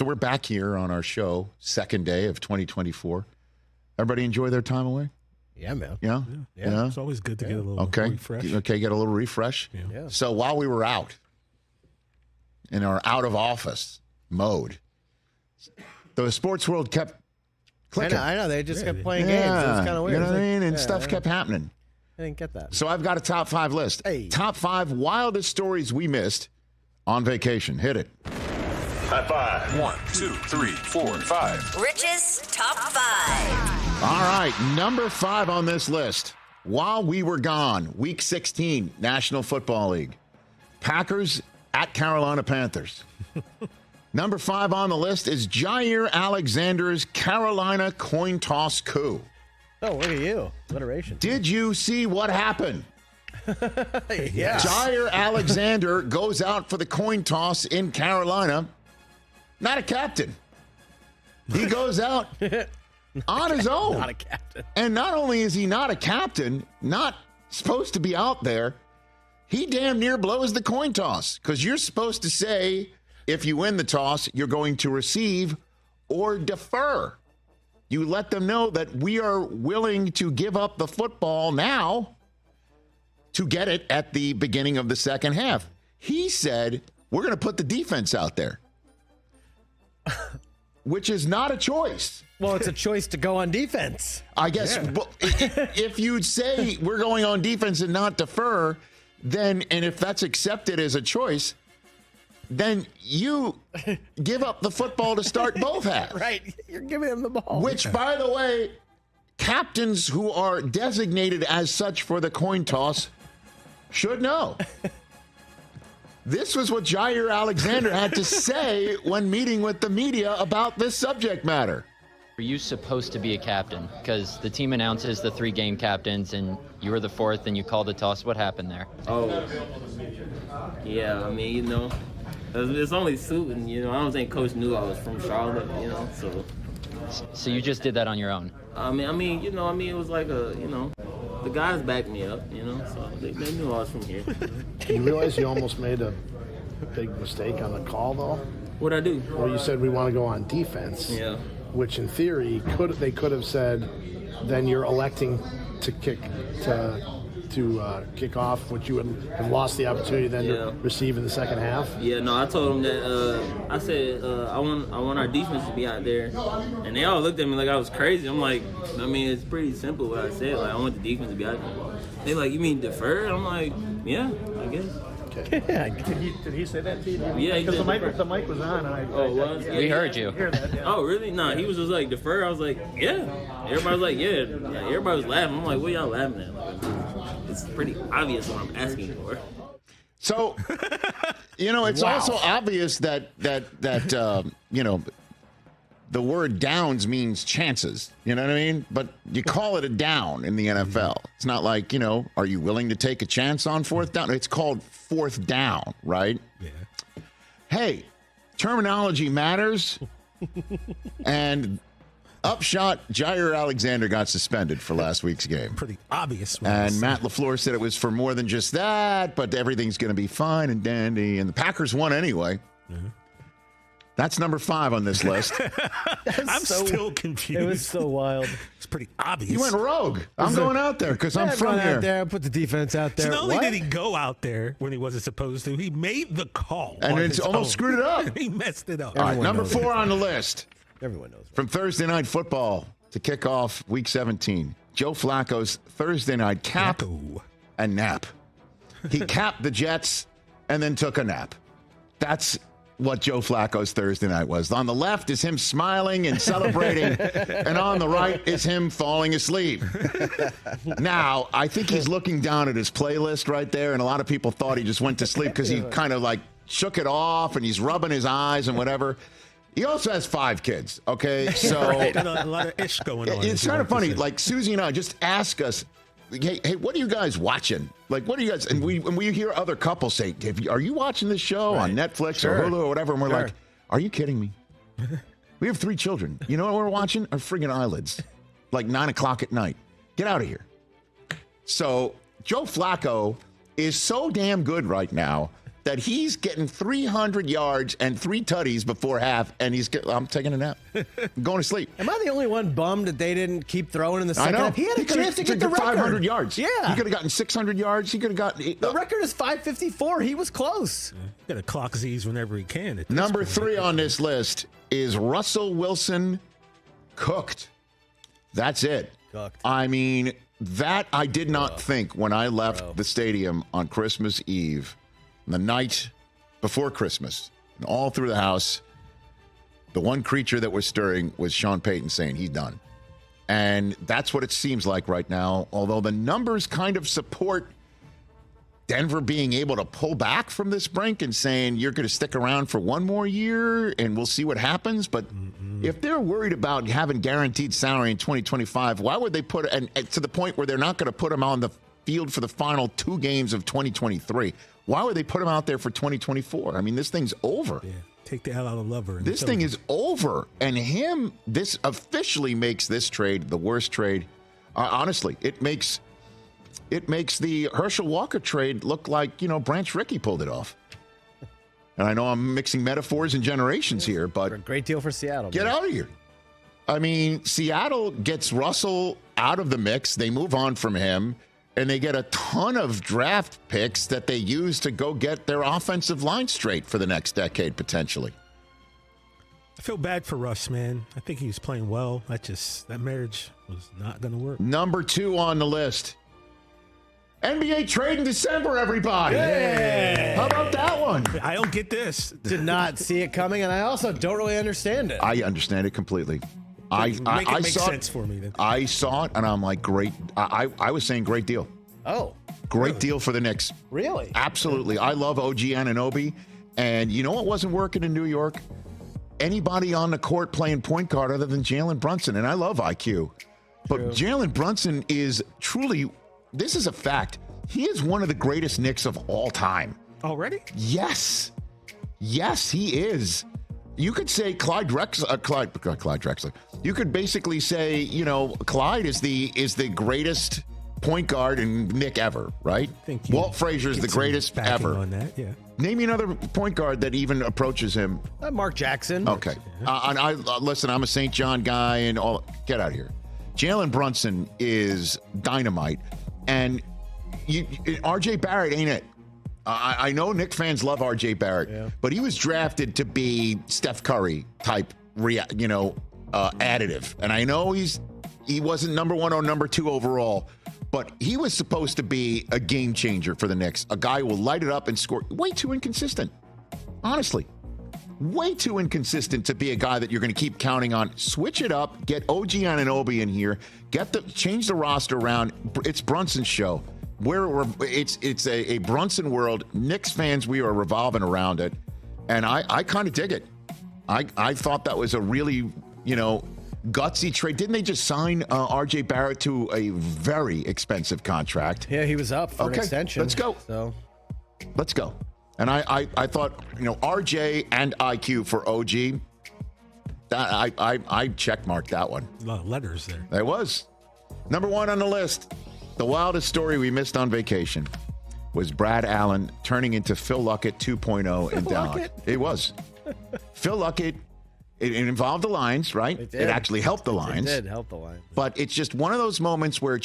So we're back here on our show, second day of 2024. Everybody enjoy their time away? Yeah, man. Yeah? Yeah. It's always good to get a little refresh. Okay, get a little refresh. Yeah. So while we were out, in our out-of-office mode, the sports world kept clicking. I know. They just kept playing games. It was kind of weird. You know what I mean? And stuff kept happening. I didn't get that. So I've got a top 5 list. Hey. Top 5 wildest stories we missed on vacation. Hit it. High five. 1, 2, 3, 4, 5. Rich's Top 5. All right, number 5 on this list. While we were gone, Week 16, National Football League. Packers at Carolina Panthers. Number 5 on the list is Jaire Alexander's Carolina coin toss coup. Oh, look at you. Alliteration. Did you see what happened? Yes. Jaire Alexander goes out for the coin toss in Carolina. Not a captain. He goes out on his own. Not a captain. And not only is he not a captain, not supposed to be out there, he damn near blows the coin toss. Because you're supposed to say, if you win the toss, you're going to receive or defer. You let them know that we are willing to give up the football now to get it at the beginning of the second half. He said, we're going to put the defense out there, which is not a choice. Well, it's a choice to go on defense. I guess if you'd say we're going on defense and not defer, then, and if that's accepted as a choice, then you give up the football to start both halves. Right. You're giving him the ball. Which, by the way, captains who are designated as such for the coin toss should know. This was what Jaire Alexander had to say when meeting with the media about this subject matter. Are you supposed to be a captain? Because the team announces the 3 game captains, and you were the 4th, and you called the toss. What happened there? Oh, yeah. I mean, you know, it's only suiting. You know, I don't think Coach knew I was from Charlotte. You know, so. So you just did that on your own? I mean, it was like the guys backed me up. You know, so they knew I was from here. You realize you almost made a big mistake on the call, though? What'd I do? Well, you said we want to go on defense. Yeah. Which, in theory, they could have said, then you're electing to kick off, which you would have lost the opportunity then to receive in the second half. Yeah, no, I told them that. I said I want our defense to be out there, and they all looked at me like I was crazy. I'm like, I mean, it's pretty simple what I said. Like, I want the defense to be out there. They like, you mean defer? I'm like, yeah, I guess. Okay. Did he say that to you? Yeah, because the mic was on. And was? We heard you. Hear that, yeah. Oh, really? No, he was just like, defer? I was like, yeah. Everybody was like, yeah. Everybody was laughing. I'm like, what y'all laughing at? Like, it's pretty obvious what I'm asking for. So, it's also obvious that the word downs means chances. You know what I mean? But you call it a down in the NFL. It's not like, are you willing to take a chance on 4th down? It's called 4th down, right? Yeah. Hey, terminology matters. And upshot, Jaire Alexander got suspended for last week's game. Pretty obvious. And Matt LaFleur said it was for more than just that, but everything's going to be fine and dandy. And the Packers won anyway. Mm-hmm. That's number 5 on this list. I'm still confused. It was so wild. It's pretty obvious. You went rogue. I'm going out there because I'm from here. Out there, put the defense out there. So not only did he go out there when he wasn't supposed to, he made the call. And it's almost screwed it up. He messed it up. All right, number 4 on the list. Everyone knows. From Thursday Night Football to kick off Week 17, Joe Flacco's Thursday night cap and nap. He capped the Jets and then took a nap. That's what Joe Flacco's Thursday night was. On the left is him smiling and celebrating, and on the right is him falling asleep. Now, I think he's looking down at his playlist right there, and a lot of people thought he just went to sleep because he kind of like shook it off, and he's rubbing his eyes and whatever. He also has 5 kids, okay? So right. A lot of ish going on. It's kind of funny. Like, Susie and I just ask us, hey, what are you guys watching? Like, what are you guys? And we hear other couples say, are you watching this show on Netflix or Hulu or whatever? And we're like, are you kidding me? We have 3 children. You know what we're watching? Our friggin' eyelids. Like 9 o'clock at night. Get out of here. So Joe Flacco is so damn good right now that he's getting 300 yards and 3 tutties before half, and I'm taking a nap. I'm going to sleep. Am I the only one bummed that they didn't keep throwing in the I second know. half? He had a chance to get the record. 500 yards. Yeah. He could have gotten 600 yards. He could have gotten... The record is 554. He was close. Got to clock Z's whenever he can. Number 3 on this list is Russell Wilson cooked. That's it. Cooked. I mean, that I did not think when I left the stadium on Christmas Eve, the night before Christmas, and all through the house, the one creature that was stirring was Sean Payton saying he's done. And that's what it seems like right now, although the numbers kind of support Denver being able to pull back from this brink and saying you're going to stick around for one more year and we'll see what happens. But if they're worried about having guaranteed salary in 2025, why would they put and to the point where they're not going to put him on the field for the final 2 games of 2023? Why would they put him out there for 2024? I mean, this thing's over. Yeah, take the L out of Lover. This thing is over. And this officially makes this trade the worst trade. Honestly, it makes the Herschel Walker trade look like, Branch Rickey pulled it off. And I know I'm mixing metaphors and generations here, but... A great deal for Seattle. Get out of here. I mean, Seattle gets Russell out of the mix. They move on from him, and they get a ton of draft picks that they use to go get their offensive line straight for the next decade, potentially. I feel bad for Russ, man. I think he was playing well. That marriage was not going to work. Number 2 on the list. NBA trade in December, everybody. Yeah. How about that one? I don't get this. Did not see it coming, and I also don't really understand it. I understand it completely. I make saw sense for me then. I saw it, and I'm like, great. I was saying great deal. Oh. Great deal for the Knicks. Really? Absolutely. I love OG Anunoby. And you know what wasn't working in New York? Anybody on the court playing point guard other than Jalen Brunson. And I love IQ. But Jalen Brunson is truly, this is a fact, he is one of the greatest Knicks of all time. Already? Yes. Yes, he is. You could say Clyde Drexler. You could basically say, Clyde is the greatest point guard in Nick ever, right? Walt Frazier is the greatest ever. On that, yeah. Name me another point guard that even approaches him. Mark Jackson. Okay. And listen, I'm a St. John guy and all. Get out of here. Jalen Brunson is dynamite. And R.J. Barrett ain't it. I know Knicks fans love R.J. Barrett, but he was drafted to be Steph Curry type, additive. And I know he wasn't number 1 or number 2 overall, but he was supposed to be a game changer for the Knicks. A guy who will light it up and score. Way too inconsistent. Honestly. Way too inconsistent to be a guy that you're going to keep counting on. Switch it up. Get OG Anunoby in here. Change the roster around. It's Brunson's show. It's a Brunson world. Knicks fans, we are revolving around it. And I kind of dig it. I thought that was a really, gutsy trade. Didn't they just sign R.J. Barrett to a very expensive contract? Yeah, he was up for an extension. Let's go. Let's go. And I thought, R.J. and IQ for OG, that I checkmarked that one. A lot of letters there. There was. Number 1 on the list. The wildest story we missed on vacation was Brad Allen turning into Phil Luckett 2.0 in Dallas. It was. Phil Luckett, it involved the Lions, right? It actually helped the Lions. It did help the Lions. But it's just one of those moments where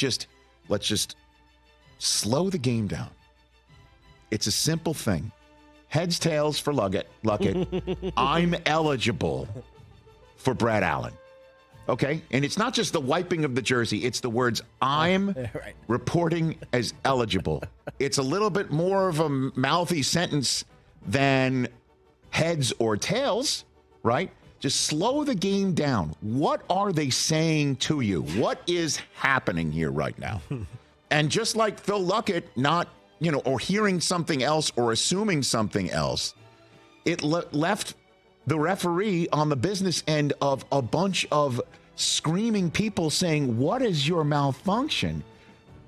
let's just slow the game down. It's a simple thing. Heads, tails for Luckett. I'm eligible for Brad Allen. Okay? And it's not just the wiping of the jersey. It's the words, I'm reporting as eligible. It's a little bit more of a mouthy sentence than heads or tails, right? Just slow the game down. What are they saying to you? What is happening here right now? And just like Phil Luckett not, or hearing something else or assuming something else, it left the referee on the business end of a bunch of screaming people saying, what is your malfunction?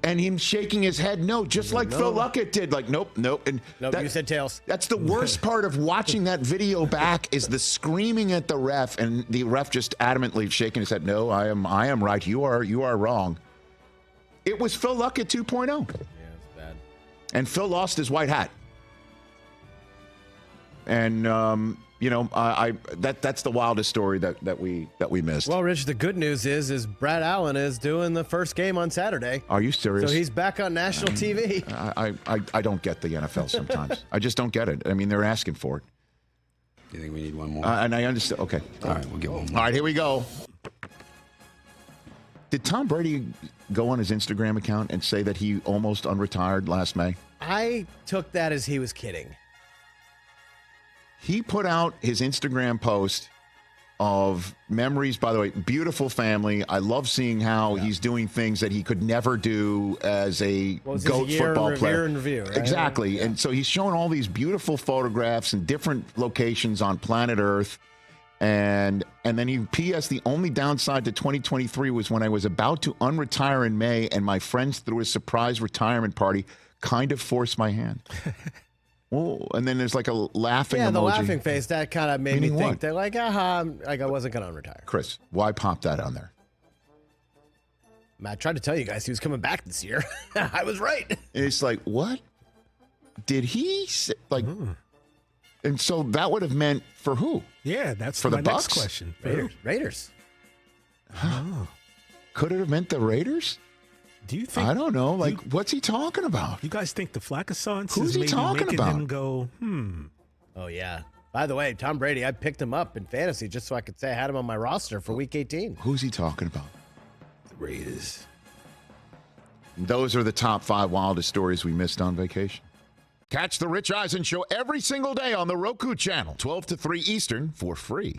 And him shaking his head, no, just like Phil Luckett did. Like, nope. And you said tails. That's the worst part of watching that video back is the screaming at the ref and the ref just adamantly shaking his head. No, I am right. You are wrong. It was Phil Luckett 2.0. Yeah, it's bad. And Phil lost his white hat. And that's the wildest story that we missed. Well, Rich, the good news is Brad Allen is doing the first game on Saturday. Are you serious? So he's back on national TV. I don't get the NFL sometimes. I just don't get it. I mean, they're asking for it. Do you think we need one more? And I understand. Okay. All right, we'll get one more. All right, here we go. Did Tom Brady go on his Instagram account and say that he almost unretired last May? I took that as he was kidding. He put out his Instagram post of memories. By the way, beautiful family. I love seeing how he's doing things that he could never do as a GOAT football player. Review, right? Exactly. Yeah. And so he's showing all these beautiful photographs in different locations on planet Earth. And then he P.S. The only downside to 2023 was when I was about to unretire in May and my friends threw a surprise retirement party, kind of forced my hand. Oh, and then there's like a laughing emoji. Yeah, the laughing face, that kind of made Meaning me think what? that like I wasn't going to unretire. Chris, why pop that on there? I tried to tell you guys he was coming back this year. I was right. And it's like, what? Did he say, like? And so that would have meant for who? Yeah, that's for my the next Bucks? question. Raiders. Oh. Could it have meant the Raiders? Do you think? I don't know. Like, what's he talking about? You guys think the Flacco Who's he maybe talking making about? him go, Oh, yeah. By the way, Tom Brady, I picked him up in fantasy just so I could say I had him on my roster for Week 18. Who's he talking about? the Raiders. Those are the top 5 wildest stories we missed on vacation. Catch the Rich Eisen Show every single day on the Roku channel, 12 to 3 Eastern, for free.